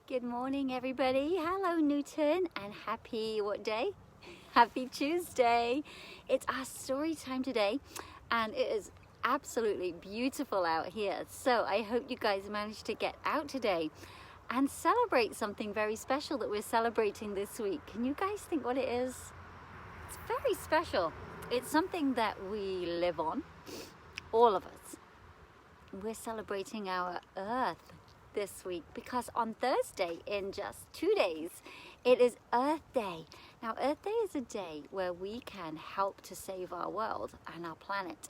Good morning, everybody. Hello, Newton, and happy what day? Happy Tuesday. It's our story time today, and it is absolutely beautiful out here. So I hope you guys managed to get out today and celebrate something very special that we're celebrating this week. Can you guys think what it is? It's very special. It's something that we live on, all of us. We're celebrating our Earth this week because on Thursday, in just 2 days, it is Earth Day. Now, Earth Day is a day where we can help to save our world and our planet.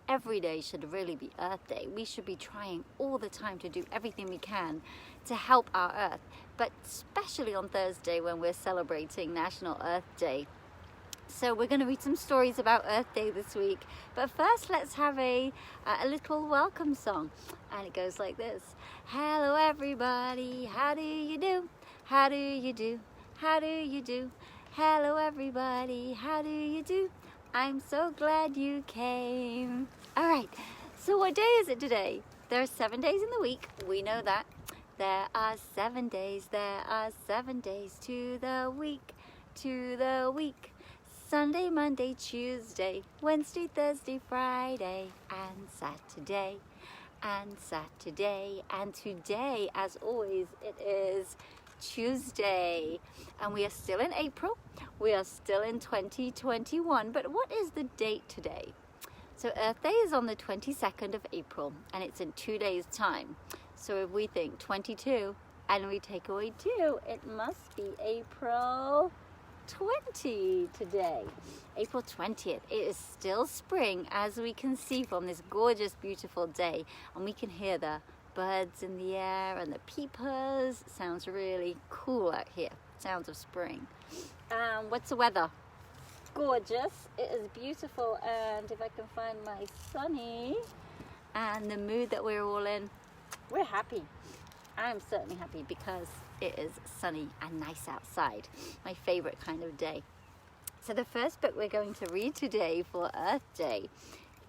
Every day should really be Earth Day. We should be trying all the time to do everything we can to help our Earth, but especially on Thursday when we're celebrating National Earth Day. So we're going to read some stories about Earth Day this week. But first, let's have a little welcome song. And it goes like this. Hello, everybody. How do you do? How do you do? How do you do? Hello, everybody. How do you do? I'm so glad you came. All right. So what day is it today? There are 7 days in the week. We know that. There are 7 days. There are 7 days to the week. To the week. Sunday, Monday, Tuesday, Wednesday, Thursday, Friday, and Saturday, and Saturday, and today, as always, it is Tuesday, and we are still in April, we are still in 2021, but what is the date today? So Earth Day is on the 22nd of April, and it's in 2 days' time. So if we think 22, and we take away 2, it must be April 20 today, April 20th. It is still spring, as we can see from this gorgeous, beautiful day, and we can hear the birds in the air and the peepers. Sounds really cool out here. Sounds of spring. What's the weather? Gorgeous. It is beautiful, and if I can find my sunny and the mood that we're all in, we're happy. I'm certainly happy because it is sunny and nice outside. My favorite kind of day. So the first book we're going to read today for Earth Day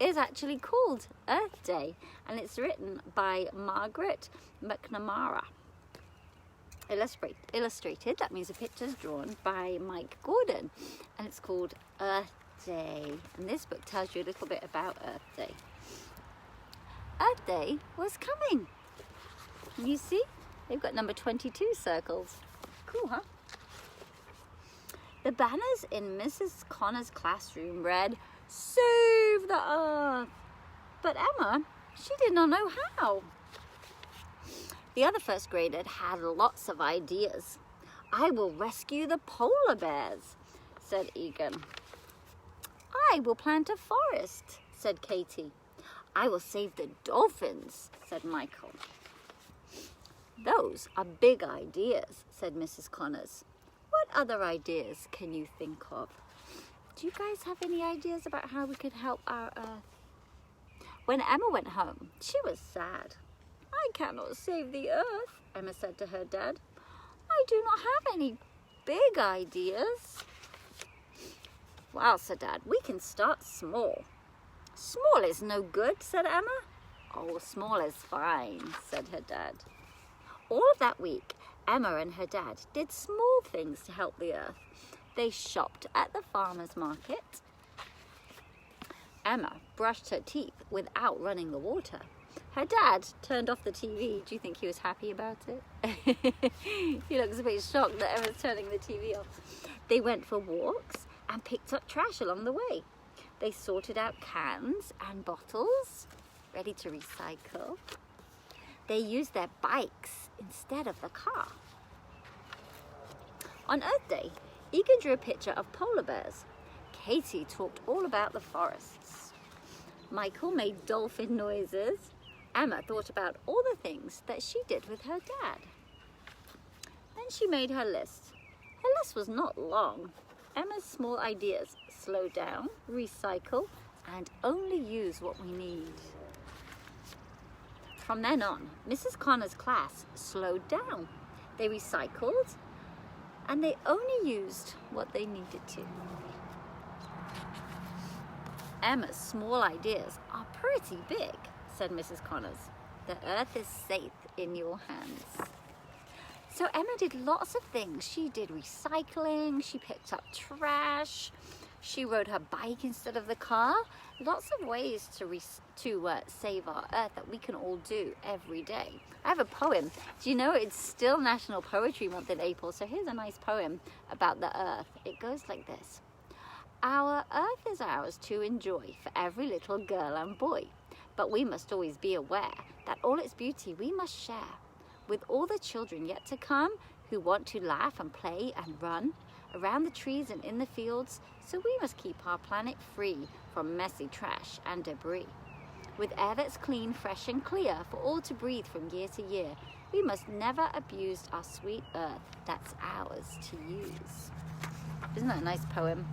is actually called Earth Day, and it's written by Margaret McNamara. Illustrated, that means a picture's drawn, by Mike Gordon, and it's called Earth Day. And this book tells you a little bit about Earth Day. Earth Day was coming. You see? They've got number 22 circles. Cool, huh? The banners in Mrs. Connor's classroom read, "Save the Earth." But Emma, she did not know how. The other first grader had lots of ideas. "I will rescue the polar bears," said Egan. "I will plant a forest," said Katie. "I will save the dolphins," said Michael. "Those are big ideas," said Mrs. Connors. "What other ideas can you think of? Do you guys have any ideas about how we could help our Earth?" When Emma went home, she was sad. "I cannot save the Earth," Emma said to her dad. "I do not have any big ideas." "Well," said Dad, "we can start small." "Small is no good," said Emma. "Oh, small is fine," said her dad. All of that week, Emma and her dad did small things to help the Earth. They shopped at the farmer's market. Emma brushed her teeth without running the water. Her dad turned off the TV. Do you think he was happy about it? He looks a bit shocked that Emma's turning the TV off. They went for walks and picked up trash along the way. They sorted out cans and bottles, ready to recycle. They used their bikes instead of the car. On Earth Day, Egan drew a picture of polar bears. Katie talked all about the forests. Michael made dolphin noises. Emma thought about all the things that she did with her dad. Then she made her list. Her list was not long. Emma's small ideas: slow down, recycle, and only use what we need. From then on, Mrs. Connor's class slowed down. They recycled, and they only used what they needed to. "Emma's small ideas are pretty big," said Mrs. Connors. "The Earth is safe in your hands." So Emma did lots of things. She did recycling, she picked up trash, she rode her bike instead of the car. Lots of ways to save our earth that we can all do every day. I have a poem. Do you know it's still National Poetry Month in April? So here's a nice poem about the earth. It goes like this. Our earth is ours to enjoy for every little girl and boy. But we must always be aware that all its beauty we must share with all the children yet to come who want to laugh and play and run around the trees and in the fields. So we must keep our planet free from messy trash and debris. With air that's clean, fresh and clear for all to breathe from year to year, we must never abuse our sweet earth that's ours to use. Isn't that a nice poem?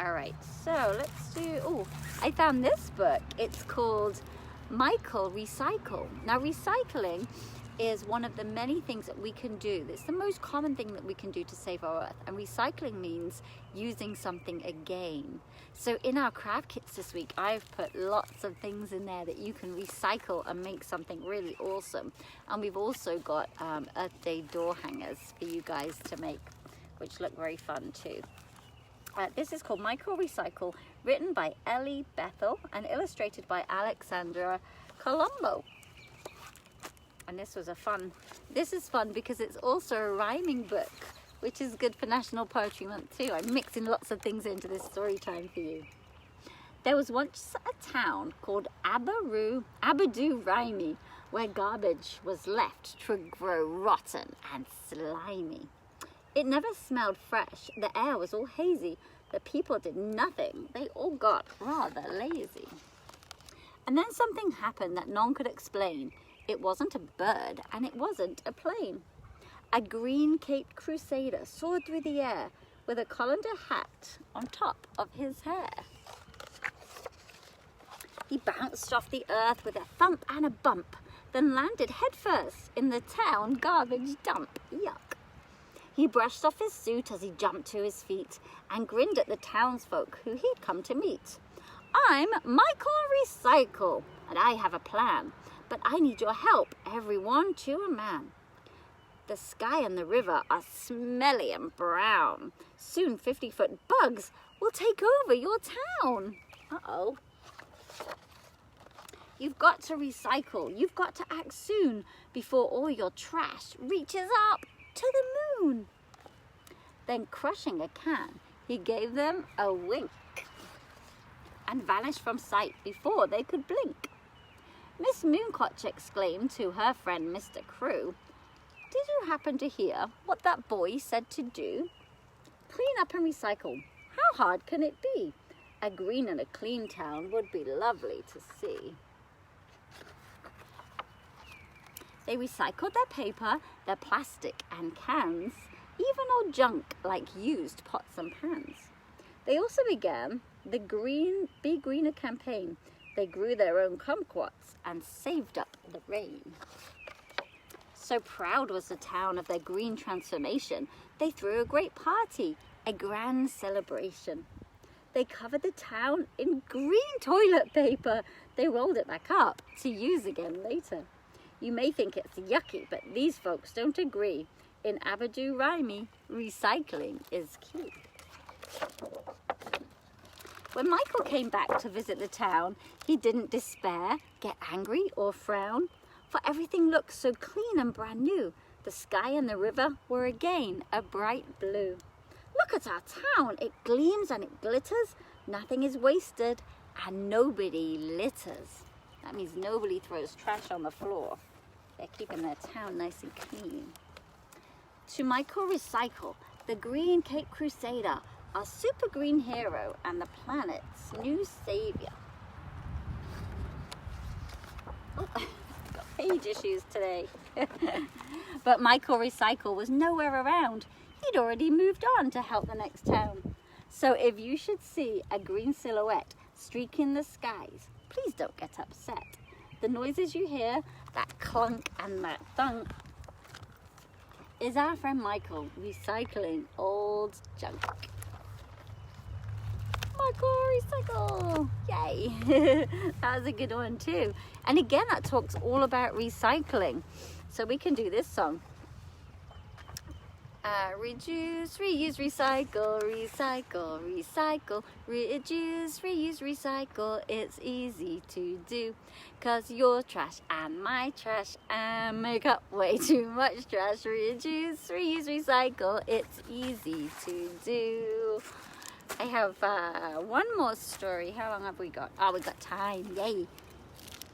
All right, so let's do, I found this book. It's called Michael Recycle. Now recycling is one of the many things that we can do. It's the most common thing that we can do to save our earth. And recycling means using something again. So in our craft kits this week, I've put lots of things in there that you can recycle and make something really awesome. And we've also got Earth Day door hangers for you guys to make, which look very fun too. This is called Michael Recycle, written by Ellie Bethel and illustrated by Alexandra Colombo. And this is fun because it's also a rhyming book, which is good for National Poetry Month too. I'm mixing lots of things into this story time for you. There was once a town called Abadoo Rhymy, where garbage was left to grow rotten and slimy. It never smelled fresh, the air was all hazy, the people did nothing, they all got rather lazy. And then something happened that none could explain. It wasn't a bird and it wasn't a plane. A green-caped crusader soared through the air with a colander hat on top of his hair. He bounced off the earth with a thump and a bump, then landed headfirst in the town garbage dump. Yuck. He brushed off his suit as he jumped to his feet and grinned at the townsfolk who he'd come to meet. I'm Michael Recycle and I have a plan. But I need your help, everyone to a man. The sky and the river are smelly and brown. Soon 50-foot bugs will take over your town. Uh-oh. You've got to recycle. You've got to act soon before all your trash reaches up to the moon. Then crushing a can, he gave them a wink and vanished from sight before they could blink. Miss Mooncotch exclaimed to her friend Mr. Crew, "Did you happen to hear what that boy said to do? Clean up and recycle. How hard can it be? A green and a clean town would be lovely to see." They recycled their paper, their plastic and cans, even old junk like used pots and pans. They also began the Be Greener campaign. They grew their own kumquats and saved up the rain. So proud was the town of their green transformation, they threw a great party, a grand celebration. They covered the town in green toilet paper. They rolled it back up to use again later. You may think it's yucky, but these folks don't agree. In Abadoo Rhymy, recycling is key. When Michael came back to visit the town, he didn't despair, get angry or frown, for everything looked so clean and brand new. The sky and the river were again a bright blue. Look at our town, it gleams and it glitters, nothing is wasted and nobody litters. That means nobody throws trash on the floor. They're keeping their town nice and clean. To Michael Recycle, the Green Cape Crusader, our super green hero and the planet's new savior. Oh, got page issues today. But Michael Recycle was nowhere around. He'd already moved on to help the next town. So if you should see a green silhouette streaking the skies, please don't get upset. The noises you hear, that clunk and that thunk, is our friend Michael recycling old junk. Michael Recycle! Yay! That was a good one too. And again, that talks all about recycling. So we can do this song. Reduce, reuse, recycle, recycle, recycle. Reduce, reuse, recycle. It's easy to do. 'Cause your trash and my trash and make up way too much trash. Reduce, reuse, recycle. It's easy to do. I have one more story. How long have we got? Oh, we've got time. Yay.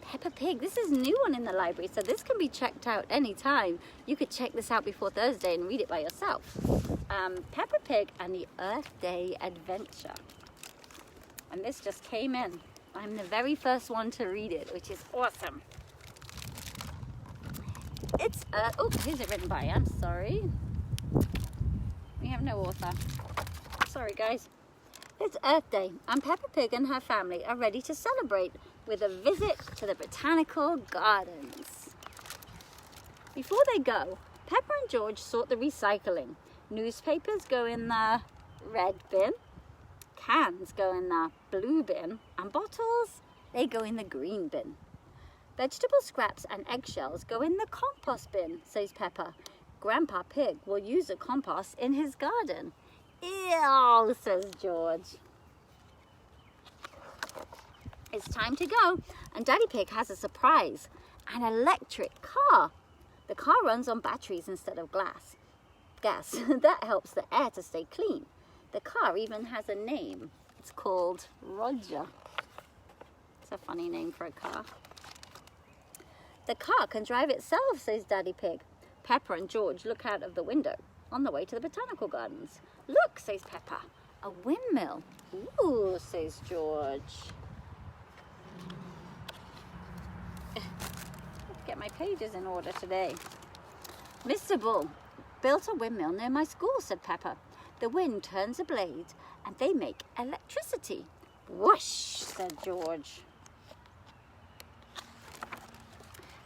Peppa Pig. This is a new one in the library, so this can be checked out anytime. You could check this out before Thursday and read it by yourself. Peppa Pig and the Earth Day Adventure. And this just came in. I'm the very first one to read it, which is awesome. It's, oh, who's it written by? I'm sorry. We have no author. Sorry, guys. It's Earth Day, and Peppa Pig and her family are ready to celebrate with a visit to the Botanical Gardens. Before they go, Peppa and George sort the recycling. Newspapers go in the red bin, cans go in the blue bin, and bottles, they go in the green bin. Vegetable scraps and eggshells go in the compost bin, says Peppa. Grandpa Pig will use the compost in his garden. Ew, says George. It's time to go, and Daddy Pig has a surprise, an electric car. The car runs on batteries instead of gas. That helps the air to stay clean. The car even has a name. It's called Roger. It's a funny name for a car. The car can drive itself, says Daddy Pig. Peppa and George look out of the window on the way to the Botanical Gardens. Look, says Peppa, a windmill. Ooh, says George. Get my pages in order today. Mr. Bull built a windmill near my school, said Peppa. The wind turns a blade and they make electricity. Whoosh, said George.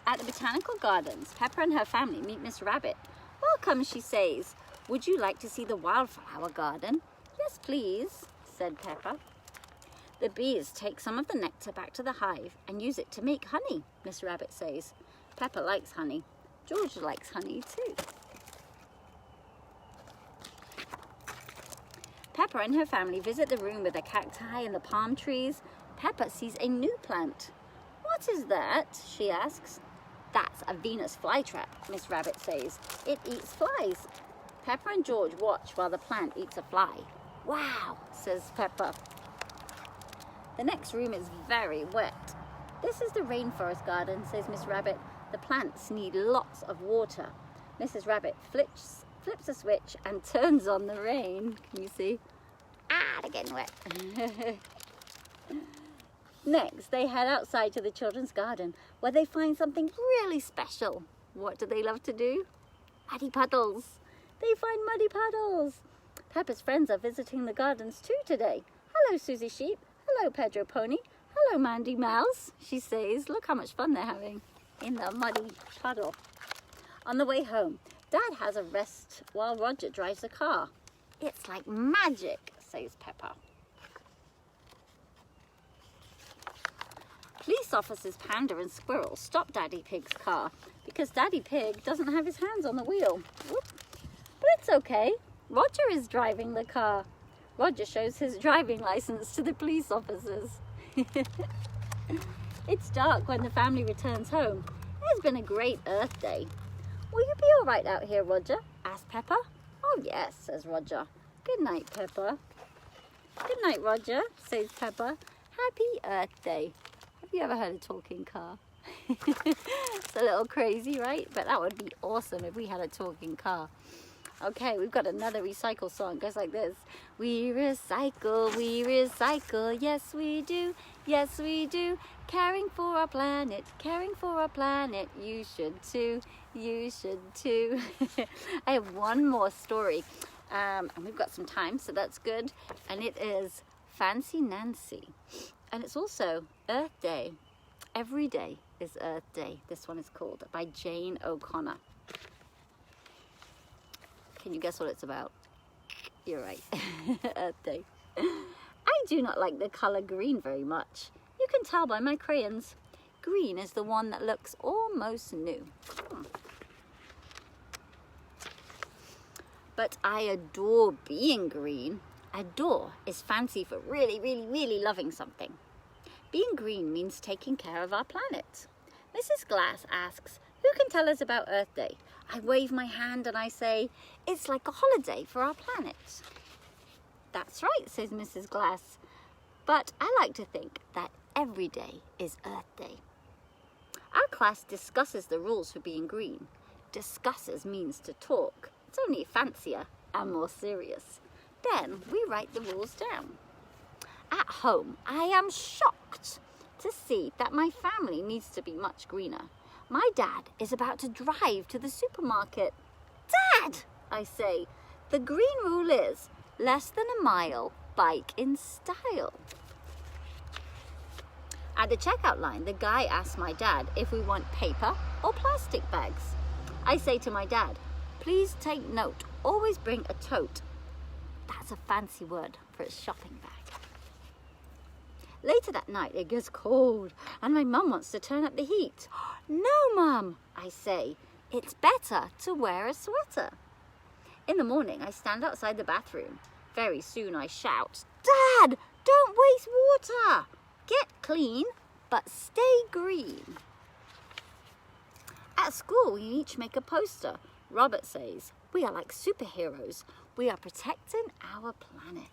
At the Botanical Gardens, Peppa and her family meet Miss Rabbit. Welcome, she says. Would you like to see the wildflower garden? Yes, please, said Peppa. The bees take some of the nectar back to the hive and use it to make honey, Miss Rabbit says. Peppa likes honey. George likes honey too. Peppa and her family visit the room with the cacti and the palm trees. Peppa sees a new plant. What is that? She asks. That's a Venus flytrap, Miss Rabbit says. It eats flies. Peppa and George watch while the plant eats a fly. Wow, says Peppa. The next room is very wet. This is the Rainforest Garden, says Miss Rabbit. The plants need lots of water. Mrs. Rabbit flips a switch and turns on the rain. Can you see? Ah, they're getting wet. Next, they head outside to the children's garden where they find something really special. What do they love to do? Muddy puddles. They find muddy puddles. Peppa's friends are visiting the gardens too today. Hello, Susie Sheep. Hello, Pedro Pony. Hello, Mandy Mouse, she says. Look how much fun they're having in the muddy puddle. On the way home, Dad has a rest while Roger drives the car. It's like magic, says Peppa. Police officers Panda and Squirrel stop Daddy Pig's car because Daddy Pig doesn't have his hands on the wheel. Whoop. But it's okay. Roger is driving the car. Roger shows his driving license to the police officers. It's dark when the family returns home. It's been a great Earth Day. Will you be all right out here, Roger? Asked Peppa. Oh, yes, says Roger. Good night, Peppa. Good night, Roger, says Peppa. Happy Earth Day. Have you ever heard a talking car? It's a little crazy, right? But that would be awesome if we had a talking car. Okay, we've got another recycle song. It goes like this. We recycle, yes we do, yes we do. Caring for our planet, you should too, you should too. I have one more story, and we've got some time, so that's good. And it is Fancy Nancy. And it's also Earth Day. Every day is Earth Day. This one is called, by Jane O'Connor. Can you guess what it's about? You're right. Earth Day. I do not like the colour green very much. You can tell by my crayons. Green is the one that looks almost new. but I adore being green. Adore is fancy for really, really, really loving something. Being green means taking care of our planet. Mrs. Glass asks, who can tell us about Earth Day? I wave my hand and I say, it's like a holiday for our planet. That's right, says Mrs. Glass. But I like to think that every day is Earth Day. Our class discusses the rules for being green. Discusses means to talk. It's only fancier and more serious. Then we write the rules down. At home, I am shocked to see that my family needs to be much greener. My dad is about to drive to the supermarket. Dad, I say, the green rule is less than a mile, bike in style. At the checkout line, the guy asks my dad if we want paper or plastic bags. I say to my dad, please take note, always bring a tote. That's a fancy word for a shopping bag. Later that night, it gets cold and my mum wants to turn up the heat. No, Mum, I say, it's better to wear a sweater. In the morning, I stand outside the bathroom. Very soon I shout, Dad, don't waste water. Get clean, but stay green. At school, we each make a poster. Robert says, we are like superheroes. We are protecting our planet.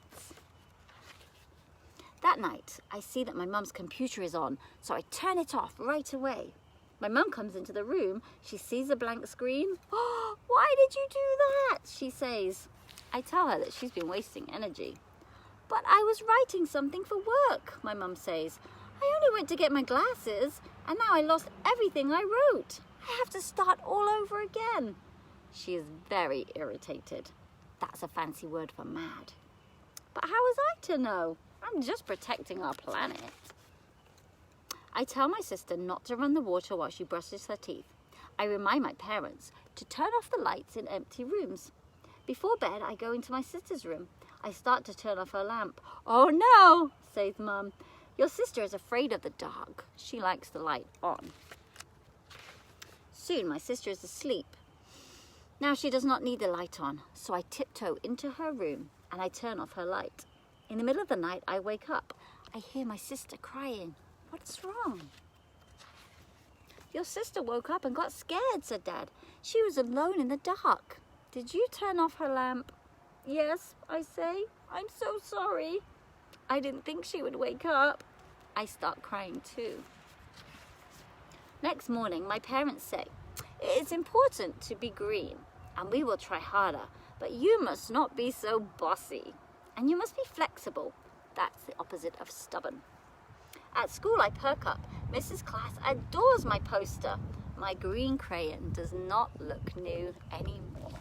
That night, I see that my mum's computer is on, so I turn it off right away. My mum comes into the room. She sees a blank screen. Oh, why did you do that? She says. I tell her that she's been wasting energy. But I was writing something for work, my mum says. I only went to get my glasses, and now I lost everything I wrote. I have to start all over again. She is very irritated. That's a fancy word for mad. But how was I to know? I'm just protecting our planet. I tell my sister not to run the water while she brushes her teeth. I remind my parents to turn off the lights in empty rooms. Before bed, I go into my sister's room. I start to turn off her lamp. Oh no, says Mum. Your sister is afraid of the dark. She likes the light on. Soon my sister is asleep. Now she does not need the light on, so I tiptoe into her room and I turn off her light. In the middle of the night, I wake up. I hear my sister crying. What's wrong? Your sister woke up and got scared, said Dad. She was alone in the dark. Did you turn off her lamp? Yes, I say. I'm so sorry. I didn't think she would wake up. I start crying too. Next morning, my parents say, it is important to be green and we will try harder, but you must not be so bossy. And you must be flexible. That's the opposite of stubborn. At school, I perk up. Mrs. Class adores my poster. My green crayon does not look new anymore.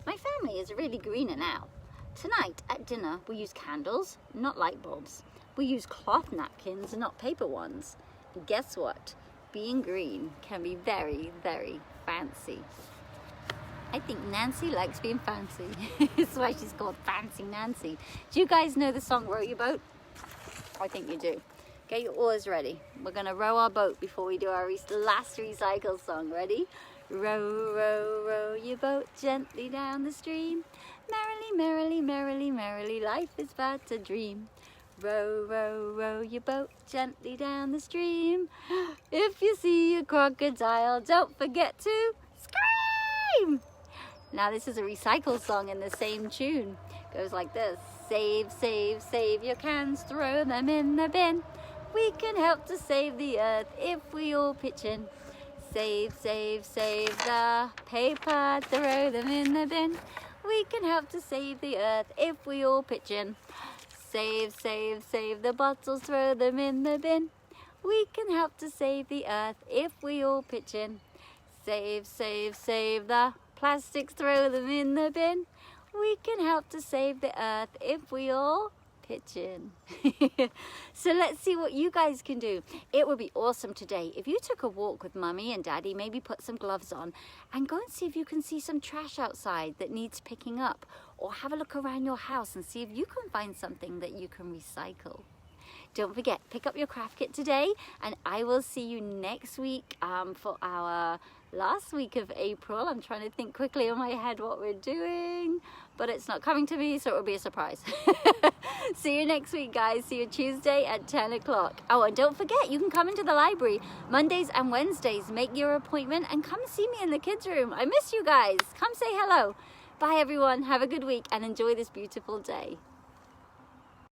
My family is really greener now. Tonight at dinner, we use candles, not light bulbs. We use cloth napkins, not paper ones. And guess what? Being green can be very, very fancy. I think Nancy likes being fancy. That's why she's called Fancy Nancy. Do you guys know the song Row Your Boat? I think you do. Get your oars ready. We're going to row our boat before we do our last recycle song. Ready? Row, row, row your boat gently down the stream. Merrily, merrily, merrily, merrily, life is but a dream. Row, row, row your boat gently down the stream. If you see a crocodile, don't forget to scream. Now this is a recycle song in the same tune. It goes like this. Save, save, save your cans, throw them in the bin. We can help to save the earth if we all pitch in. Save, save, save the paper, throw them in the bin. We can help to save the earth if we all pitch in. Save, save, save the bottles, throw them in the bin. We can help to save the earth if we all pitch in. Save, save, save the plastics, throw them in the bin. We can help to save the earth if we all pitch in. So let's see what you guys can do. It would be awesome today if you took a walk with Mummy and Daddy, maybe put some gloves on and go and see if you can see some trash outside that needs picking up, or have a look around your house and see if you can find something that you can recycle. don't forget, pick up your craft kit today, and I will see you next week for our last week of April. I'm trying to think quickly in my head what we're doing, but it's not coming to me, so it will be a surprise. See you next week, guys. See you Tuesday at 10 o'clock. Oh, and don't forget, you can come into the library Mondays and Wednesdays. Make your appointment and come see me in the kids' room. I miss you guys. Come say hello. Bye, everyone. Have a good week and enjoy this beautiful day.